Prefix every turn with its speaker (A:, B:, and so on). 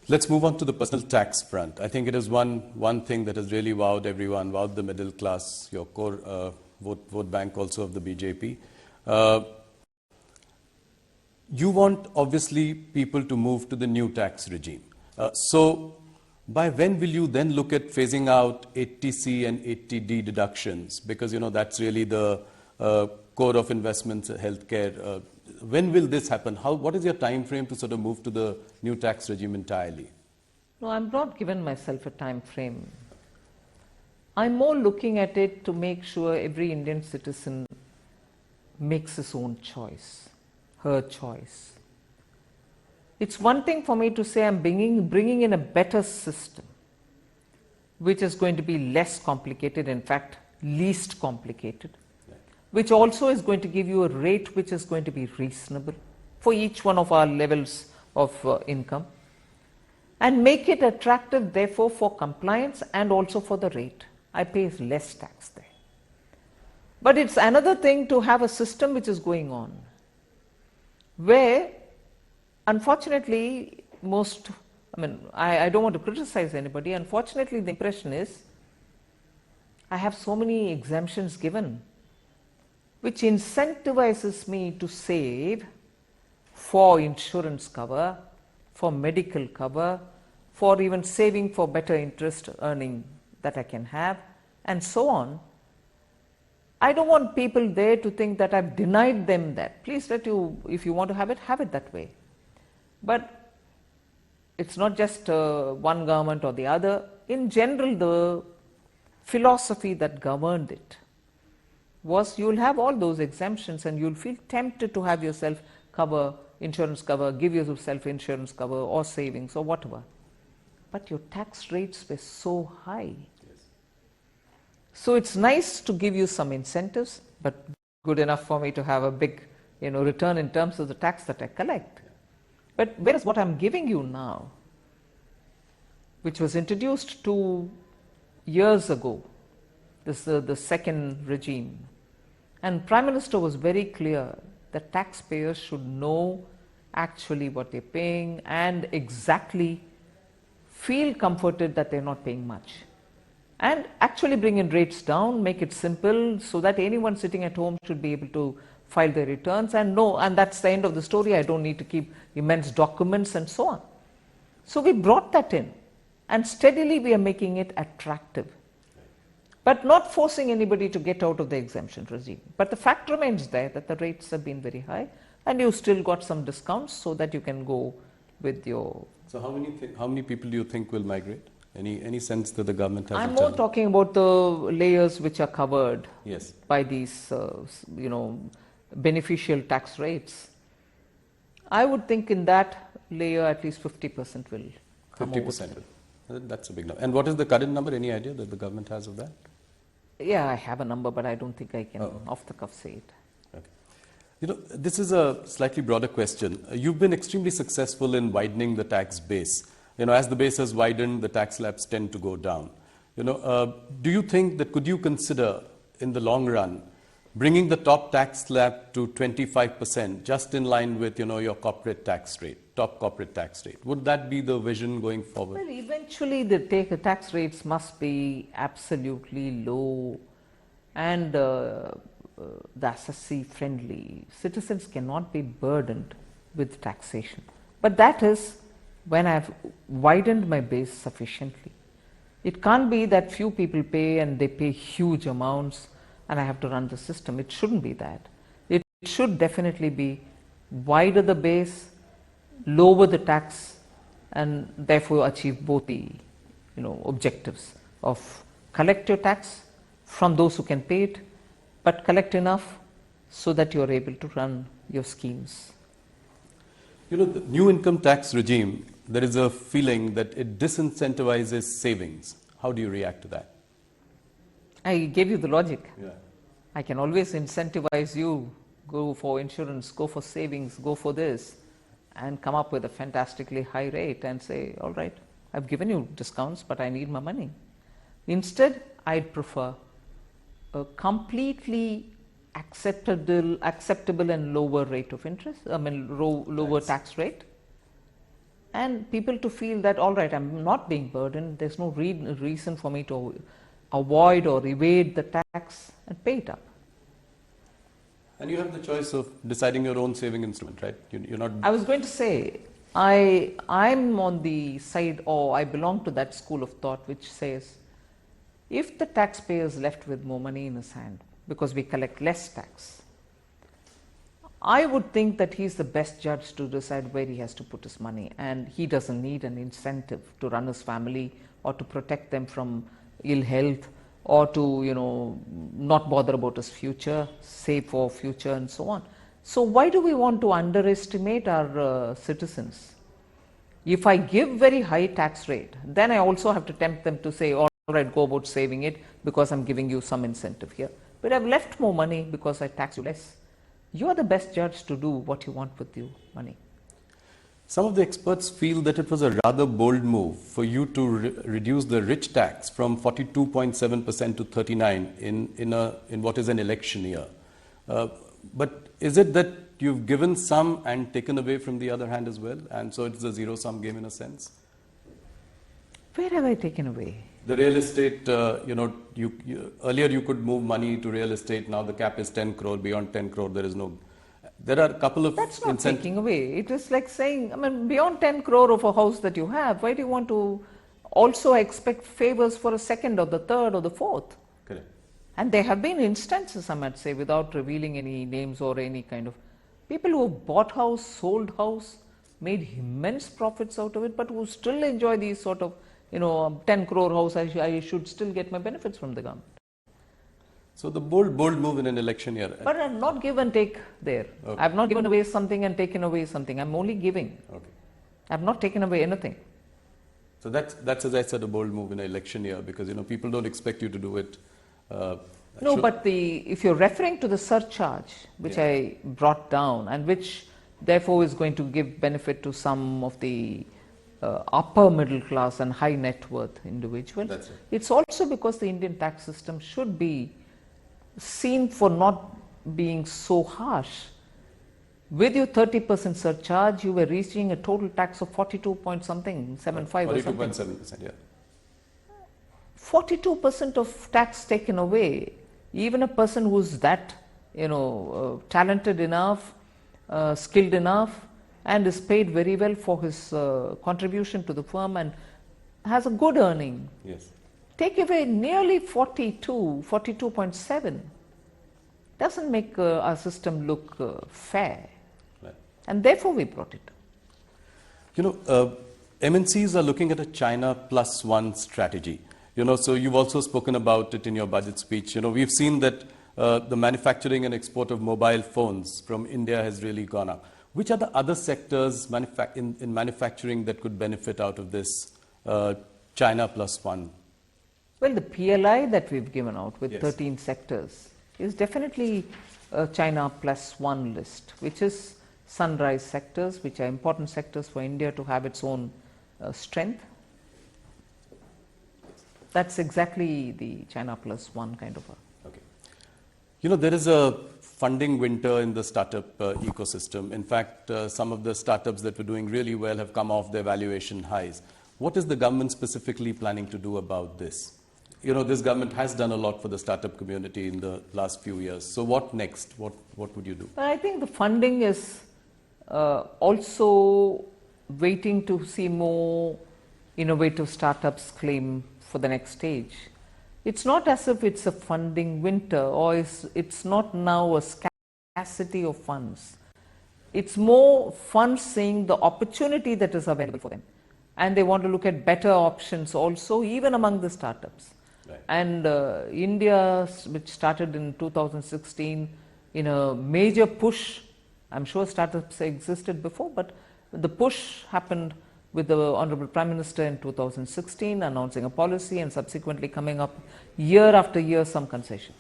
A: Let's move on to the personal tax front. I think it is one thing that has really wowed everyone, wowed the middle class, your core vote bank also of the BJP. You want, obviously, people to move to the new tax regime. So by when will you then look at phasing out 80C and 80D deductions? Because, that's really the core of investments, healthcare. When will this happen? What is your time frame to sort of move to the new tax regime entirely?
B: No, I'm not given myself a time frame. I'm more looking at it to make sure every Indian citizen makes his own choice, her choice. It's one thing for me to say I'm bringing in a better system, which is going to be less complicated, in fact, least complicated, which also is going to give you a rate which is going to be reasonable for each one of our levels of income, and make it attractive, therefore, for compliance and also for the rate. I pay less tax there. But it's another thing to have a system which is going on, where, unfortunately, I don't want to criticize anybody. Unfortunately, the impression is I have so many exemptions given, which incentivizes me to save for insurance cover, for medical cover, for even saving for better interest earning that I can have, and so on. I don't want people there to think that I've denied them that. Please if you want to have it that way. But it's not just one government or the other. In general, the philosophy that governed it was you'll have all those exemptions and you'll feel tempted to have yourself cover, insurance cover, give yourself insurance cover or savings or whatever. But your tax rates were so high. Yes. So it's nice to give you some incentives, but good enough for me to have a big return in terms of the tax that I collect. Yeah. But whereas what I'm giving you now, which was introduced 2 years ago, this is the second regime, and Prime Minister was very clear that taxpayers should know actually what they're paying and exactly feel comforted that they're not paying much. And actually bring in rates down, make it simple so that anyone sitting at home should be able to file their returns and know, and that's the end of the story. I don't need to keep immense documents and so on. So we brought that in, and steadily we are making it attractive, but not forcing anybody to get out of the exemption regime. But the fact remains there that the rates have been very high, and you still got some discounts so that you can go with your...
A: So how many people do you think will migrate? Any sense that the government has?
B: I'm more talking about the layers which are covered
A: yes.
B: by these, beneficial tax rates. I would think in that layer at least 50% will come
A: 50%. That's a big number. And what is the current number? Any idea that the government has of that?
B: Yeah, I have a number, but I don't think I can off the cuff say it.
A: Okay. This is a slightly broader question. You've been extremely successful in widening the tax base. As the base has widened, the tax slabs tend to go down. Do you think that could you consider in the long run bringing the top tax slab to 25%, just in line with your corporate tax rate, top corporate tax rate? Would that be the vision going forward?
B: Well, eventually the tax rates must be absolutely low and the assessee friendly. Citizens cannot be burdened with taxation. But that is when I have widened my base sufficiently. It can't be that few people pay and they pay huge amounts and I have to run the system. It shouldn't be that. It should definitely be wider the base, lower the tax, and therefore achieve both the objectives of collect your tax from those who can pay it, but collect enough so that you are able to run your schemes.
A: The new income tax regime, there is a feeling that it disincentivizes savings. How do you react to that?
B: I gave you the logic.
A: Yeah.
B: I can always incentivize you, go for insurance, go for savings, go for this, and come up with a fantastically high rate and say, all right, I've given you discounts, but I need my money. Instead, I'd prefer a completely acceptable and lower rate of interest, lower tax rate, and people to feel that, all right, I'm not being burdened, there's no reason for me to avoid or evade the tax, and pay it up.
A: And you have the choice of deciding your own saving instrument, right? You're not...
B: I was going to say, I'm on the side, or I belong to that school of thought which says, if the taxpayer is left with more money in his hand because we collect less tax, I would think that he's the best judge to decide where he has to put his money, and he doesn't need an incentive to run his family or to protect them from ill health or to, not bother about his future, save for future and so on. So why do we want to underestimate our citizens? If I give very high tax rate, then I also have to tempt them to say, all right, go about saving it because I'm giving you some incentive here. But I've left more money because I tax you less. You are the best judge to do what you want with your money.
A: Some of the experts feel that it was a rather bold move for you to reduce the rich tax from 42.7% to 39% in what is an election year. But is it that you've given some and taken away from the other hand as well, and so it's a zero-sum game in a sense?
B: Where have I taken away?
A: The real estate, earlier you could move money to real estate, now the cap is 10 crore, beyond 10 crore there is no... There are a couple of...
B: That's not taking away. It is like saying, beyond 10 crore of a house that you have, why do you want to also expect favors for a second or the third or the fourth?
A: Correct.
B: And there have been instances, I might say, without revealing any names or any kind of... people who have bought house, sold house, made immense profits out of it, but who still enjoy these sort of 10 crore house, I should still get my benefits from the government.
A: So the bold move in an election year.
B: But I'm not give and take there.
A: Okay.
B: I've not given away something and taken away something. I'm only giving.
A: Okay.
B: I've not taken away anything.
A: So that's as I said, a bold move in an election year, because people don't expect you to do it.
B: No, but if you're referring to the surcharge, which I brought down, and which therefore is going to give benefit to some of the upper middle class and high net worth individuals.
A: That's right.
B: It's also because the Indian tax system should be seen for not being so harsh. With your 30% surcharge, you were reaching a total tax of 42.75 or something.
A: 42.7%, yeah.
B: 42% of tax taken away. Even a person who's that, talented enough, skilled enough, and is paid very well for his contribution to the firm and has a good earning.
A: Yes.
B: Take away nearly 42.7. Doesn't make our system look fair.
A: Right.
B: And therefore we brought it down.
A: MNCs are looking at a China plus one strategy. So you've also spoken about it in your budget speech. We've seen that the manufacturing and export of mobile phones from India has really gone up. Which are the other sectors in manufacturing that could benefit out of this China plus one?
B: Well, the PLI that we've given out with 13
A: Yes.
B: sectors is definitely a China plus one list, which is sunrise sectors, which are important sectors for India to have its own strength. That's exactly the China plus one kind of a...
A: Okay. There is a funding winter in the startup ecosystem. In fact, some of the startups that were doing really well have come off their valuation highs. What is the government specifically planning to do about this? This government has done a lot for the startup community in the last few years. So what next? What would you do?
B: I think the funding is also waiting to see more innovative startups claim for the next stage. It's not as if it's a funding winter, or it's not now a scarcity of funds. It's more funds seeing the opportunity that is available for them. And they want to look at better options also, even among the startups.
A: Right.
B: And India, which started in 2016 in a major push, I'm sure startups existed before, but the push happened with the Honorable Prime Minister in 2016 announcing a policy and subsequently coming up year after year some concession.